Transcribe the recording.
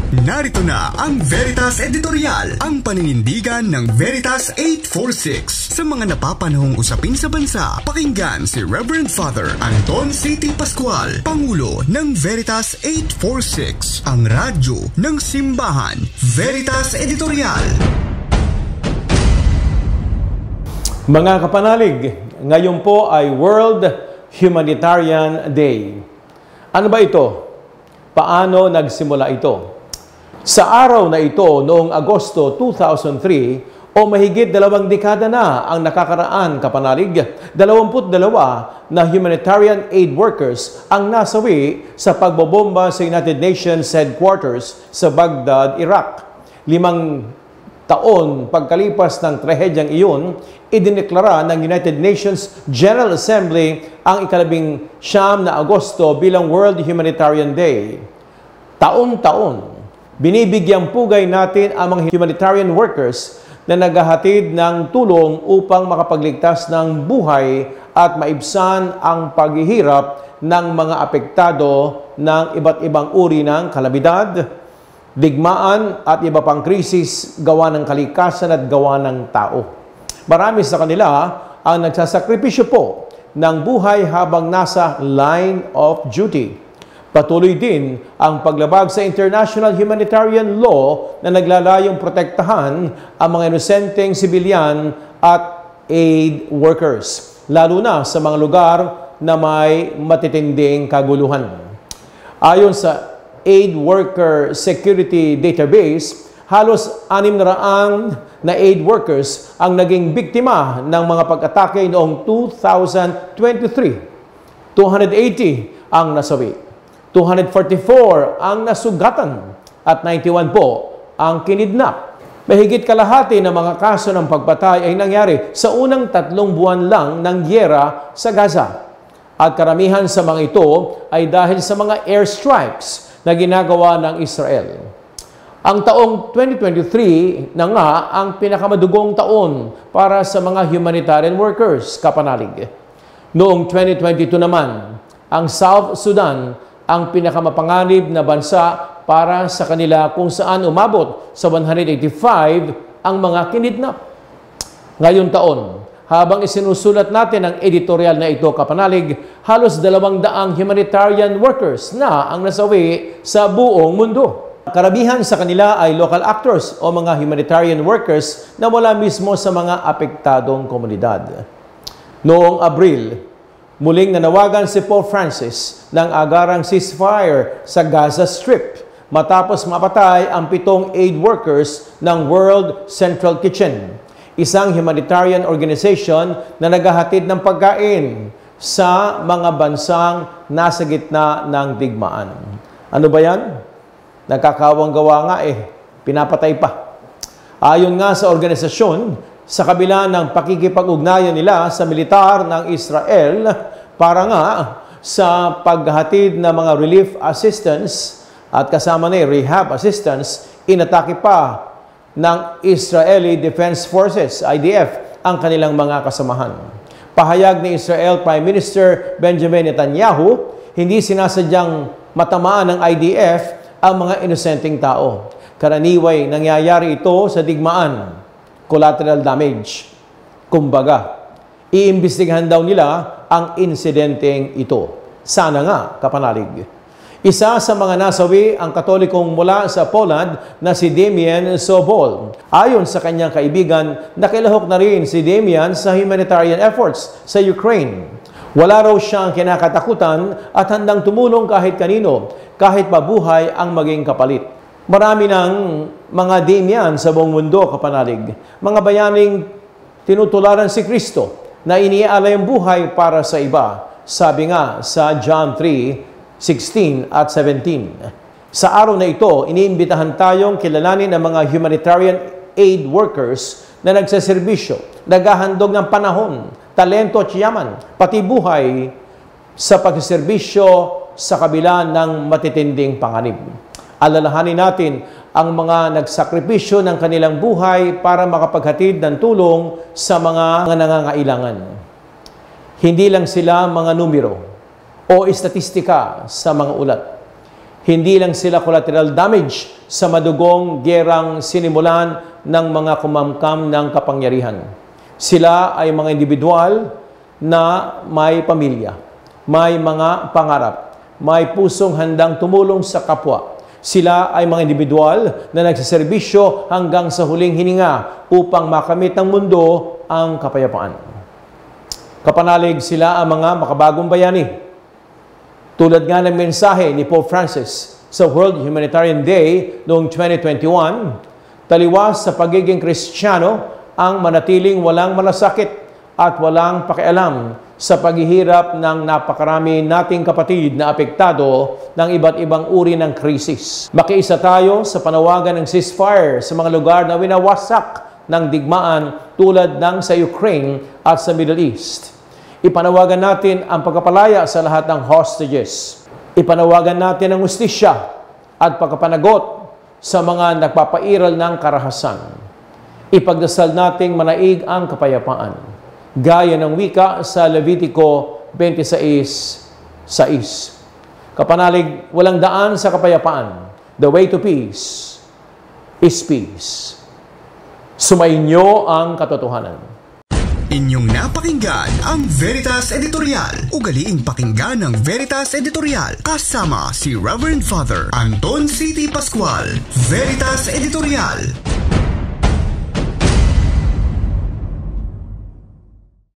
Narito na ang Veritas Editorial, ang paninindigan ng Veritas 846 sa mga napapanahong usapin sa bansa. Pakinggan si Reverend Father Anton C.T. Pascual, Pangulo ng Veritas 846, ang radyo ng simbahan. Veritas Editorial. Mga kapanalig, ngayon po ay World Humanitarian Day. Ano ba ito? Paano nagsimula ito? Sa araw na ito, noong Agosto 2003, o mahigit 2 dekada na ang nakakaraan, kapanalig, 22 na humanitarian aid workers ang nasawi sa pagbobomba sa United Nations headquarters sa Baghdad, Iraq. 5 taon pagkalipas ng trahedyang iyon, idineklara ng United Nations General Assembly ang 19 na Agosto bilang World Humanitarian Day. Taon-taon, binibigyang pugay natin ang mga humanitarian workers na naghahatid ng tulong upang makapagligtas ng buhay at maibsan ang paghihirap ng mga apektado ng iba't ibang uri ng kalamidad, digmaan at iba pang krisis gawa ng kalikasan at gawa ng tao. Marami sa kanila ang nagsasakripisyo po ng buhay habang nasa line of duty. Patuloy din ang paglabag sa international humanitarian law na naglalayong protektahan ang mga inosenteng sibilyan at aid workers, lalo na sa mga lugar na may matitinding kaguluhan. Ayon sa Aid Worker Security Database, halos 600 na aid workers ang naging biktima ng mga pag-atake noong 2023. 280 ang nasawi. 244 ang nasugatan at 91 po ang kinidnap. Mahigit kalahati ng mga kaso ng pagpatay ay nangyari sa unang 3 buwan lang ng gyera sa Gaza. At karamihan sa mga ito ay dahil sa mga airstrikes na ginagawa ng Israel. Ang taong 2023 na nga ang pinakamadugong taon para sa mga humanitarian workers, kapanalig. Noong 2022 naman, ang South Sudan ang pinakamapanganib na bansa para sa kanila kung saan umabot sa 185 ang mga kinidnap. Ngayon taon, habang isinusulat natin ang editorial na ito, kapanalig, halos 200 humanitarian workers na ang nasawi sa buong mundo. Karamihan sa kanila ay local actors o mga humanitarian workers na wala mismo sa mga apektadong komunidad. Noong Abril, muling nanawagan si Pope Francis ng agarang ceasefire sa Gaza Strip matapos mapatay ang 7 aid workers ng World Central Kitchen, isang humanitarian organization na naghahatid ng pagkain sa mga bansang nasa gitna ng digmaan. Ano ba yan? Nagkakawang-gawa nga pinapatay pa. Ayon nga sa organisasyon, sa kabila ng pakikipag-ugnayan nila sa militar ng Israel para nga sa paghatid ng mga relief assistance at kasama na rehab assistance, inatake pa ng Israeli Defense Forces, IDF, ang kanilang mga kasamahan. Pahayag ni Israel Prime Minister Benjamin Netanyahu, hindi sinasadyang matamaan ng IDF ang mga inosenteng tao. Karaniway nangyayari ito sa digmaan, collateral damage. Kumbaga, iimbestigahan daw nila ang insidenteng ito. Sana nga, kapanalig. Isa sa mga nasawi ang Katolikong mula sa Poland na si Damian Sobol. Ayon sa kanyang kaibigan, nakilahok na rin si Damian sa humanitarian efforts sa Ukraine. Wala raw siyang kinakatakutan at handang tumulong kahit kanino, kahit mabuhay ang maging kapalit. Marami ng mga Damian sa buong mundo, kapanalig. Mga bayaning tinutularan si Kristo na iniaalay ang buhay para sa iba. Sabi nga sa John 3:16 at 17. Sa araw na ito, iniimbitahan tayong kilalanin ang mga humanitarian aid workers na nagsaserbisyo, naghahandog ng panahon, talento at yaman, pati buhay sa pagsaserbisyo sa kabila ng matitinding panganib. Alalahanin natin ang mga nagsakripisyo ng kanilang buhay para makapaghatid ng tulong sa mga nangangailangan. Hindi lang sila mga numero o istatistika sa mga ulat. Hindi lang sila collateral damage sa madugong gerang sinimulan ng mga kumamkam ng kapangyarihan. Sila ay mga individual na may pamilya, may mga pangarap, may pusong handang tumulong sa kapwa. Sila ay mga individual na nagsiservisyo hanggang sa huling hininga upang makamit ng mundo ang kapayapaan. Kapanalig sila ang mga makabagong bayani. Tulad nga ng mensahe ni Pope Francis sa World Humanitarian Day noong 2021, taliwas sa pagiging Kristiyano ang manatiling walang malasakit at walang pakialam sa paghihirap ng napakarami nating kapatid na apektado ng iba't ibang uri ng krisis. Makiisa tayo sa panawagan ng ceasefire sa mga lugar na winawasak ng digmaan tulad ng sa Ukraine at sa Middle East. Ipanawagan natin ang pagkapalaya sa lahat ng hostages. Ipanawagan natin ang hustisya at pagkapanagot sa mga nagpapairal ng karahasan. Ipagdasal nating manaig ang kapayapaan. Gaya ng wika sa Levitico 26:6. Kapanalig, walang daan sa kapayapaan. The way to peace is peace. Sumainyo ang katotohanan. Inyong napakinggan ang Veritas Editorial. Ugaliing pakinggan ng Veritas Editorial kasama si Reverend Father Anton C.T. Pascual. Veritas Editorial.